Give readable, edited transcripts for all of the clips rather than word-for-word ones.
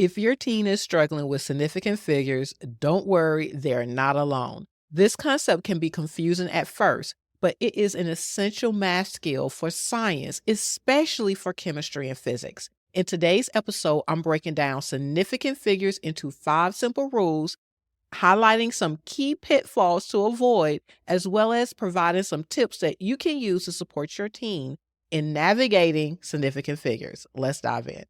If your teen is struggling with significant figures, don't worry, they're not alone. This concept can be confusing at first, but it is an essential math skill for science, especially for chemistry and physics. In today's episode, I'm breaking down significant figures into 5 simple rules, highlighting some key pitfalls to avoid, as well as providing some tips that you can use to support your teen in navigating significant figures. Let's dive in.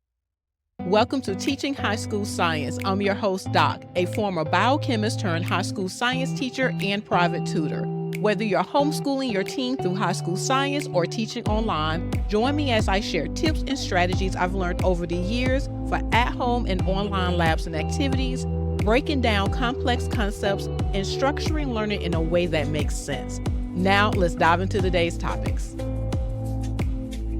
Welcome to Teaching High School Science. I'm your host, Doc, a former biochemist turned high school science teacher and private tutor. Whether you're homeschooling your teen through high school science or teaching online, join me as I share tips and strategies I've learned over the years for at-home and online labs and activities, breaking down complex concepts and structuring learning in a way that makes sense. Now, let's dive into today's topics.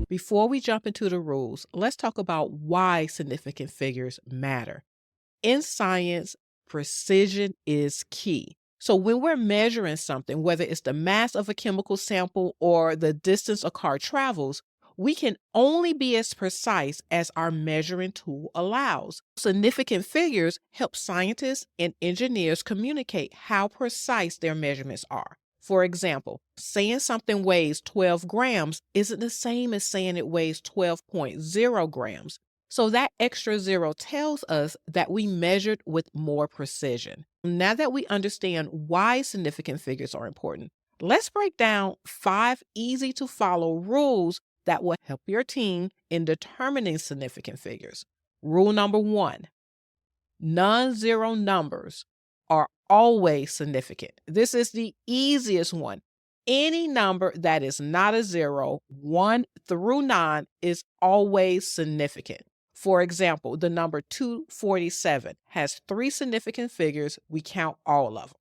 Before we jump into the rules, let's talk about why significant figures matter. In science, precision is key. So when we're measuring something, whether it's the mass of a chemical sample or the distance a car travels, we can only be as precise as our measuring tool allows. Significant figures help scientists and engineers communicate how precise their measurements are. For example, saying something weighs 12 grams isn't the same as saying it weighs 12.0 grams. So that extra zero tells us that we measured with more precision. Now that we understand why significant figures are important, let's break down 5 easy to follow rules that will help your teen in determining significant figures. Rule number 1, non-zero numbers are always significant. This is the easiest one. Any number that is not a zero, 1 through 9, is always significant. For example, the number 247 has 3 significant figures. We count all of them.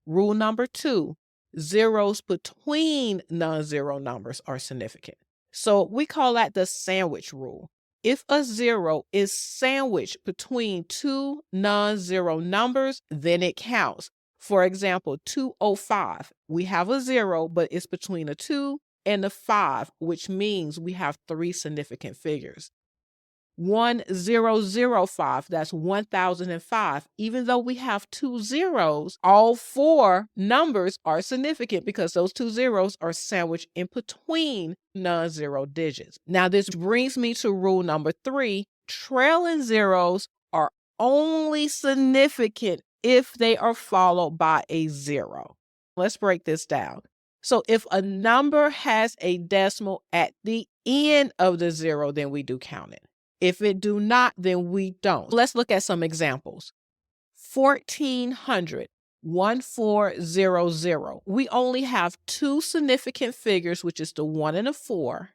Rule number 2, zeros between non-zero numbers are significant. So we call that the sandwich rule. If a zero is sandwiched between 2 non-zero numbers, then it counts. For example, 205, we have a 0, but it's between a 2 and a 5, which means we have 3 significant figures. 1005, that's 1005. Even though we have 2 zeros, all 4 numbers are significant because those 2 zeros are sandwiched in between non-zero digits. Now, this brings me to rule number 3. Trailing zeros are only significant if they are followed by a 0. Let's break this down. So if a number has a decimal at the end of the 0, then we do count it. If it do not, then we don't. Let's look at some examples. 1400, 1400. We only have 2 significant figures, which is the 1 and the 4.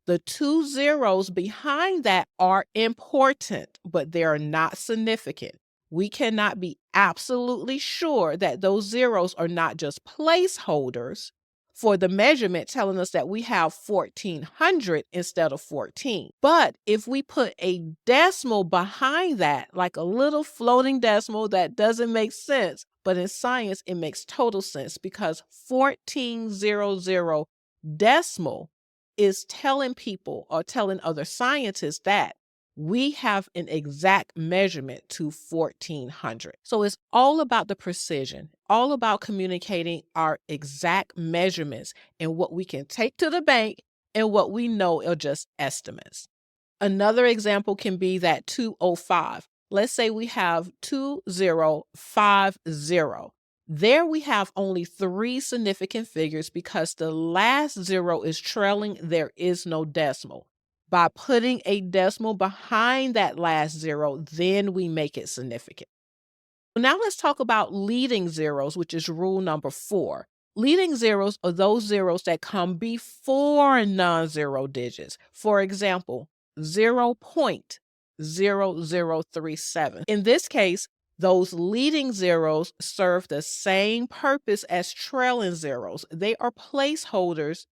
The 2 zeros behind that are important, but they are not significant. We cannot be absolutely sure that those zeros are not just placeholders for the measurement, telling us that we have 1400 instead of 14. But if we put a decimal behind that, like a little floating decimal that doesn't make sense, but in science it makes total sense because 1400 decimal is telling people or telling other scientists that we have an exact measurement to 1400. So it's all about the precision, all about communicating our exact measurements and what we can take to the bank and what we know are just estimates. Another example can be that 205. Let's say we have 2050. There we have only 3 significant figures because the last 0 is trailing, there is no decimal. By putting a decimal behind that last 0, then we make it significant. Now let's talk about leading zeros, which is rule number 4. Leading zeros are those zeros that come before non-zero digits. For example, 0.0037. In this case, those leading zeros serve the same purpose as trailing zeros. They are placeholders.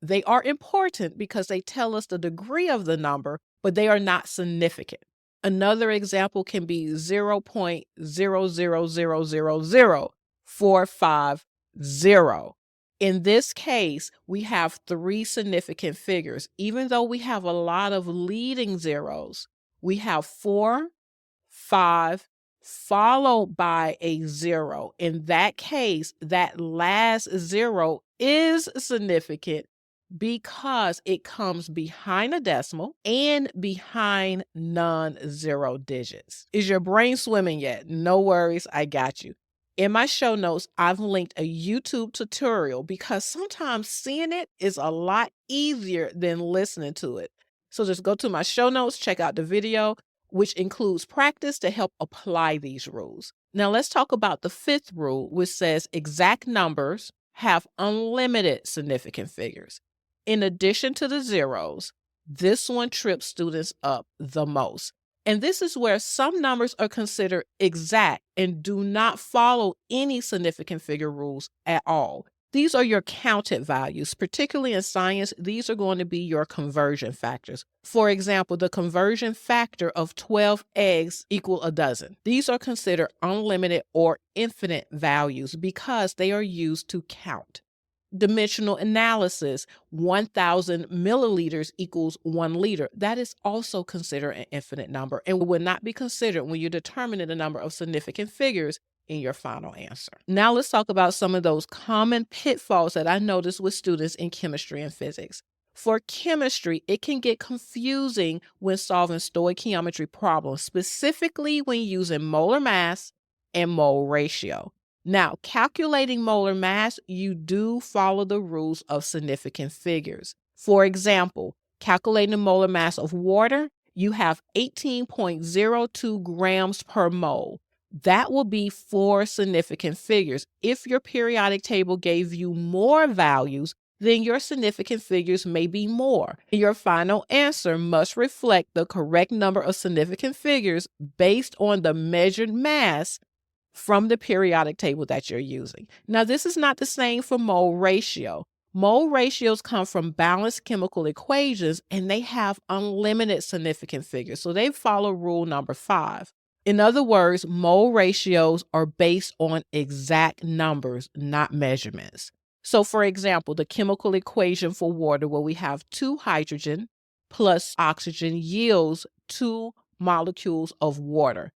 They are important because they tell us the degree of the number, but they are not significant. Another example can be 0.00000450. In this case, we have 3 significant figures. Even though we have a lot of leading zeros, we have 4 5, followed by a 0. In that case, that last 0 is significant because it comes behind a decimal and behind non-zero digits. Is your brain swimming yet? No worries, I got you. In my show notes, I've linked a YouTube tutorial because sometimes seeing it is a lot easier than listening to it. So just go to my show notes, check out the video, which includes practice to help apply these rules. Now let's talk about the 5th rule, which says exact numbers have unlimited significant figures. In addition to the zeros, this one trips students up the most. And this is where some numbers are considered exact and do not follow any significant figure rules at all. These are your counted values. Particularly in science, these are going to be your conversion factors. For example, the conversion factor of 12 eggs equal a dozen. These are considered unlimited or infinite values because they are used to count. Dimensional analysis, 1,000 milliliters equals 1 liter. That is also considered an infinite number and would not be considered when you're determining the number of significant figures in your final answer. Now let's talk about some of those common pitfalls that I noticed with students in chemistry and physics. For chemistry, it can get confusing when solving stoichiometry problems, specifically when using molar mass and mole ratio. Now, calculating molar mass, you do follow the rules of significant figures. For example, calculating the molar mass of water, you have 18.02 grams per mole. That will be 4 significant figures. If your periodic table gave you more values, then your significant figures may be more. Your final answer must reflect the correct number of significant figures based on the measured mass from the periodic table that you're using. Now, this is not the same for mole ratio. Mole ratios come from balanced chemical equations, and they have unlimited significant figures. So they follow rule number 5. In other words, mole ratios are based on exact numbers, not measurements. So for example, the chemical equation for water, where we have 2 hydrogen plus oxygen yields 2 molecules of water.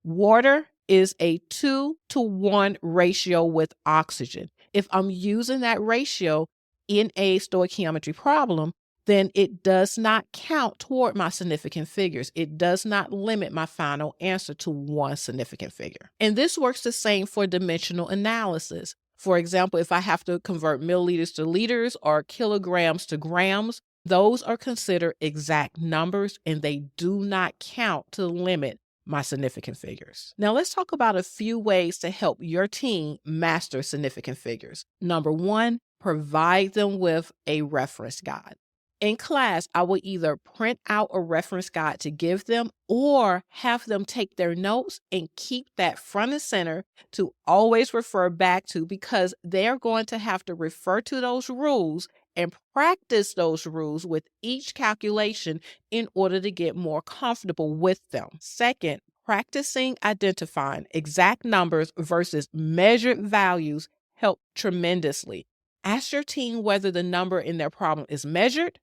Water is a 2-to-1 ratio with oxygen. If I'm using that ratio in a stoichiometry problem, then it does not count toward my significant figures. It does not limit my final answer to 1 significant figure. And this works the same for dimensional analysis. For example, if I have to convert milliliters to liters or kilograms to grams, those are considered exact numbers and they do not count to limit my significant figures. Now let's talk about a few ways to help your team master significant figures. Number 1, provide them with a reference guide. In class, I will either print out a reference guide to give them or have them take their notes and keep that front and center to always refer back to, because they're going to have to refer to those rules and practice those rules with each calculation in order to get more comfortable with them. Second, practicing identifying exact numbers versus measured values help tremendously. Ask your team whether the number in their problem is measured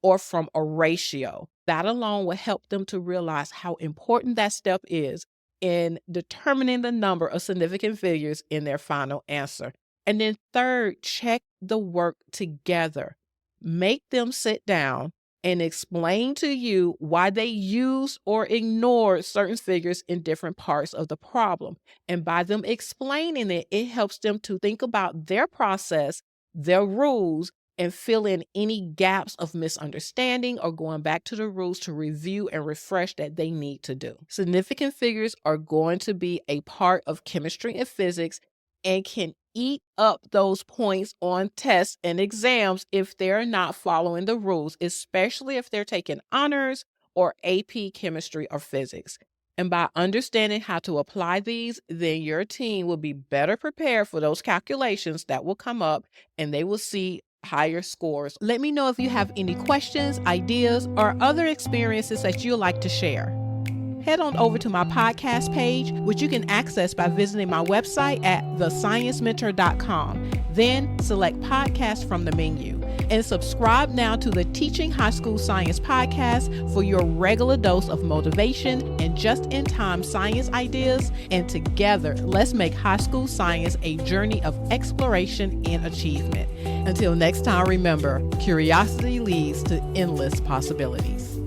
or from a ratio. That alone will help them to realize how important that step is in determining the number of significant figures in their final answer. And then third, check the work together. Make them sit down and explain to you why they used or ignored certain figures in different parts of the problem. And by them explaining it, it helps them to think about their process, their rules, and fill in any gaps of misunderstanding or going back to the rules to review and refresh that they need to do. Significant figures are going to be a part of chemistry and physics and can eat up those points on tests and exams if they're not following the rules, especially if they're taking honors or AP chemistry or physics. And by understanding how to apply these, then your team will be better prepared for those calculations that will come up and they will see higher scores. Let me know if you have any questions, ideas, or other experiences that you'd like to share. Head on over to my podcast page, which you can access by visiting my website at thesciencementor.com. Then select podcast from the menu. And subscribe now to the Teaching High School Science podcast for your regular dose of motivation and just-in-time science ideas. And together, let's make high school science a journey of exploration and achievement. Until next time, remember, curiosity leads to endless possibilities.